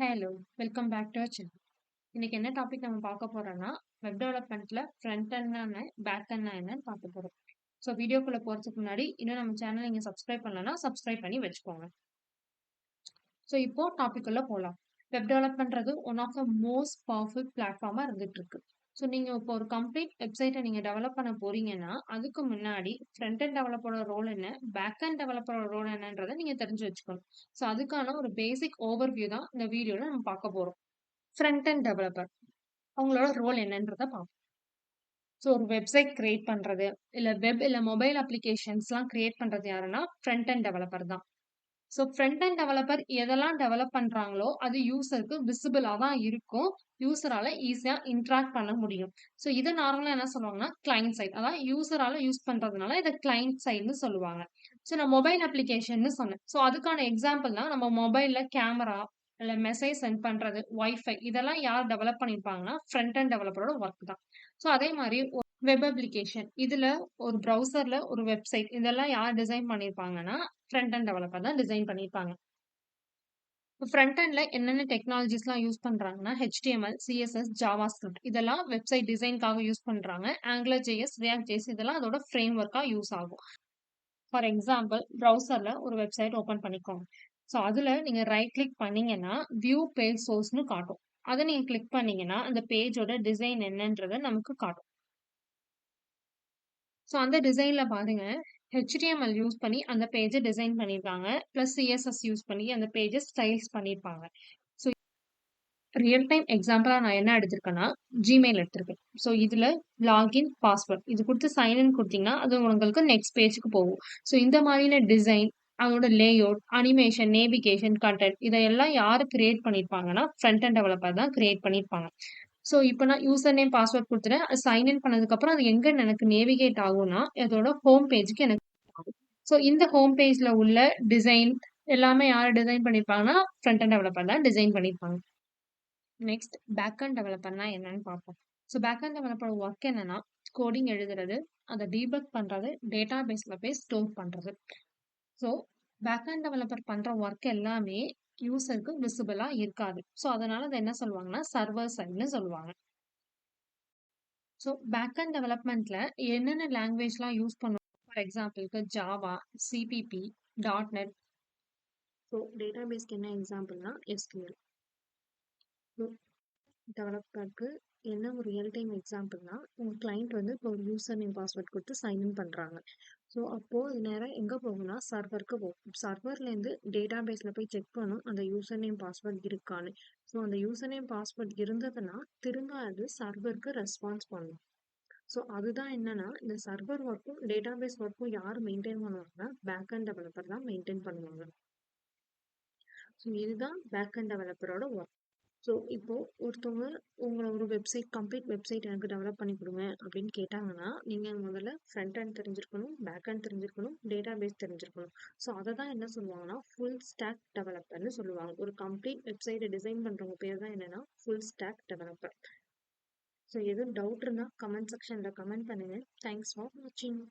Hello, welcome back to our channel. இன்னைக்கு என்ன topic நம்ம பார்க்க போறோம்னா, வெப் டெவலப்மெண்ட்ல ஃப்ரண்ட் எண்ட்னா என்ன, பேக் எண்ட்னா என்னன்னு பார்க்க போறோம். ஸோ வீடியோக்குள்ள போறதுக்கு முன்னாடி இன்னும் நம்ம சேனல் நீங்க சப்ஸ்கிரைப் பண்ணலன்னா சப்ஸ்கிரைப் பண்ணி வச்சுக்கோங்க. ஸோ இப்போ டாபிக் உள்ள போலாம். வெப் டெவலப்மெண்ட்றது one of the most powerful பிளாட்ஃபார்மா இருந்துட்டு இருக்கு. ஸோ நீங்க இப்போ ஒரு கம்ப்ளீட் வெப்சைட்டை நீங்க டெவலப் பண்ண போறீங்கன்னா, அதுக்கு முன்னாடி ஃப்ரண்ட் எண்ட் டெவலப்பரோட ரோல் என்ன, பேக் எண்ட் டெவலப்பரோட ரோல் என்னன்றதை நீங்க தெரிஞ்சு வச்சுக்கணும். ஸோ அதுக்கான ஒரு பேசிக் ஓவர்வியூ தான் இந்த வீடியோல நம்ம பார்க்க போறோம். ஃப்ரண்ட் எண்ட் டெவலப்பர் அவங்களோட ரோல் என்னன்றத பார்ப்போம். ஸோ ஒரு வெப்சைட் கிரியேட் பண்றது, இல்ல வெப் இல்ல மொபைல் அப்ளிகேஷன்ஸ்லாம் கிரியேட் பண்றது யாருன்னா ஃப்ரண்ட் எண்ட் டெவலப்பர் தான். ஸோ ஃப்ரண்ட் எண்ட் டெவலப்பர் எதெல்லாம் டெவலப் பண்றாங்களோ அது யூசருக்கு விசிபிளா தான் இருக்கும். யூசரால ஈஸியா இன்டராக்ட் பண்ண முடியும். ஸோ இதை நார்மலா என்ன சொல்லுவாங்கன்னா கிளைண்ட் சைட், அதாவது யூசரால யூஸ் பண்றதுனால இதை கிளைண்ட் சைட்னு சொல்லுவாங்க. ஸோ நான் மொபைல் அப்ளிகேஷன் சொன்னேன். ஸோ அதுக்கான எக்ஸாம்பிள் தான் நம்ம மொபைல்ல கேமரா இல்ல மெசேஜ் சென்ட் பண்றது, வைஃபை இதெல்லாம் யார் டெவலப் பண்ணியிருப்பாங்கன்னா ஃப்ரண்ட் எண்ட் டெவலப்பரோட ஒர்க் தான். ஸோ அதே மாதிரி வெப் அப்ளிகேஷன் இதுல ஒரு ப்ரௌசர்ல ஒரு வெப்சைட் இதெல்லாம் யார் டிசைன் பண்ணியிருப்பாங்கன்னா ஃப்ரண்ட் எண்ட் டெவலப்பர் தான் டிசைன் பண்ணியிருப்பாங்க. ஃப்ரண்ட் எண்ட்ல என்னென்ன டெக்னாலஜிஸ்லாம் யூஸ் பண்றாங்கன்னா HTML, CSS, JavaScript இதெல்லாம் வெப்சைட் டிசைன்காக யூஸ் பண்றாங்க. AngularJS, React.js இதெல்லாம் அதோட ஃப்ரேம் ஒர்க்கா யூஸ் ஆகும். ஃபார் எக்ஸாம்பிள் ப்ரௌசர்ல ஒரு வெப்சைட் ஓபன் பண்ணிக்கோங்க. ஸோ அதுல நீங்க ரைட் கிளிக் பண்ணீங்கன்னா வியூ பேஜ் சோர்ஸ்னு காட்டும். அதை நீங்க கிளிக் பண்ணீங்கன்னா அந்த பேஜோட டிசைன் என்னன்றதை நமக்கு காட்டும். ஸோ அந்த டிசைன்ல பாருங்க, HTML யூஸ் பண்ணி அந்த பேஜை டிசைன் பண்ணியிருக்காங்க. பிளஸ் CSS யூஸ் பண்ணி அந்த பேஜை ஸ்டைல்ஸ் பண்ணியிருப்பாங்க. ஸோ ரியல் டைம் எக்ஸாம்பிளா நான் என்ன எடுத்திருக்கேன்னா Gmail எடுத்திருக்கேன். ஸோ இதுல லாகின் பாஸ்வேர்ட் இது கொடுத்து சைன்இன் கொடுத்தீங்கன்னா அது உங்களுக்கு நெக்ஸ்ட் பேஜுக்கு போகும். ஸோ இந்த மாதிரியான டிசைன், அதோட லேஅவுட், அனிமேஷன், நேவிகேஷன், கண்டென்ட் இதையெல்லாம் யாரு கிரியேட் பண்ணியிருப்பாங்கன்னா ஃப்ரண்ட் எண்ட் டெவலப்பர் தான் கிரியேட் பண்ணியிருப்பாங்க. ஸோ இப்போ நான் யூசர் நேம் பாஸ்வேர்ட் கொடுத்துட்டேன். அது சைன்இன் பண்ணதுக்கப்புறம் அது எங்க எனக்கு நேவிகேட் ஆகும்னா அதோட ஹோம் பேஜுக்கு எனக்கு ஆகும். ஸோ இந்த ஹோம் பேஜ்ல உள்ள டிசைன் எல்லாமே யார் டிசைன் பண்ணியிருப்பாங்கன்னா ஃப்ரண்ட் எண்ட் டெவலப்பர் தான் டிசைன் பண்ணியிருப்பாங்க. நெக்ஸ்ட் பேக் எண்ட் டெவலப்பர்னா என்னன்னு பார்ப்போம். So back end developer work என்னன்னா கோடிங் எழுதுறது, அதை டீபக் பண்றது, டேட்டா பேஸ்ல போய் ஸ்டோர் பண்றது. ஸோ பேக் எண்ட் டெவலப்பர் பண்ற ஒர்க் எல்லாமே யூசருக்கு விசிபிளா இருக்காது. ஸோ அதனால அதை என்ன சொல்லுவாங்கன்னா சர்வர் சைட்னு சொல்லுவாங்க. ஸோ பேக் எண்ட் டெவலப்மெண்ட்ல என்னென்ன லாங்குவேஜ்லாம் யூஸ் பண்ணுவோம்? ஃபார் எக்ஸாம்பிளுக்கு Java, CPP, .NET. So data பேஸ்க்கு என்ன எக்ஸாம்பிள்னா SQL. டெவலப்பருக்கு என்ன ஒரு ரியல் டைம் எக்ஸாம்பிள்னா உங்கள் கிளைண்ட் வந்து இப்போ ஒரு யூசர் நேம் பாஸ்வேர்ட் கொடுத்து சைன்இன் பண்ணுறாங்க. ஸோ அப்போது அது நேரம் எங்கே போகும்னா சர்வருக்கு போகும். சர்வர்லேருந்து டேட்டா பேஸில் போய் செக் பண்ணும் அந்த யூசர் நேம் பாஸ்வேர்ட் இருக்கான்னு. ஸோ அந்த யூசர் நேம் பாஸ்வேர்ட் இருந்ததுன்னா திரும்ப அது சர்வருக்கு ரெஸ்பான்ஸ் பண்ணும். ஸோ அதுதான் என்னன்னா இந்த சர்வர் ஒர்க்கும் டேட்டா பேஸ் ஒர்க்கும் யார் மெயின்டைன் பண்ணுவாங்கன்னா பேக் அண்ட் டெவலப்பர் தான் மெயின்டைன் பண்ணுவாங்க. ஸோ இதுதான் பேக் அண்ட் டெவலப்பரோட ஒர்க். ஸோ இப்போ ஒருத்தவங்க உங்களை ஒரு வெப்சைட் கம்ப்ளீட் வெப்சைட் எனக்கு டெவலப் பண்ணி கொடுங்க அப்படின்னு கேட்டாங்கன்னா நீங்கள் முதல்ல ஃப்ரண்ட் ஹேண்ட் தெரிஞ்சிருக்கணும், பேக் ஹேண்ட் தெரிஞ்சிருக்கணும், டேட்டா பேஸ் தெரிஞ்சிருக்கணும். ஸோ அதை தான் என்ன சொல்லுவாங்கன்னா ஃபுல் ஸ்டாக் டெவலப்பர்னு சொல்லுவாங்க. ஒரு கம்ப்ளீட் வெப்சைட்டை டிசைன் பண்ணுறவங்க பேர் தான் என்னன்னா ஃபுல் ஸ்டாக் டெவலப்பர். ஸோ எதுவும் டவுட் இருந்தால் கமெண்ட் செக்ஷனில் கமெண்ட் பண்ணுங்கள். தேங்க்ஸ் ஃபார் வாட்சிங்.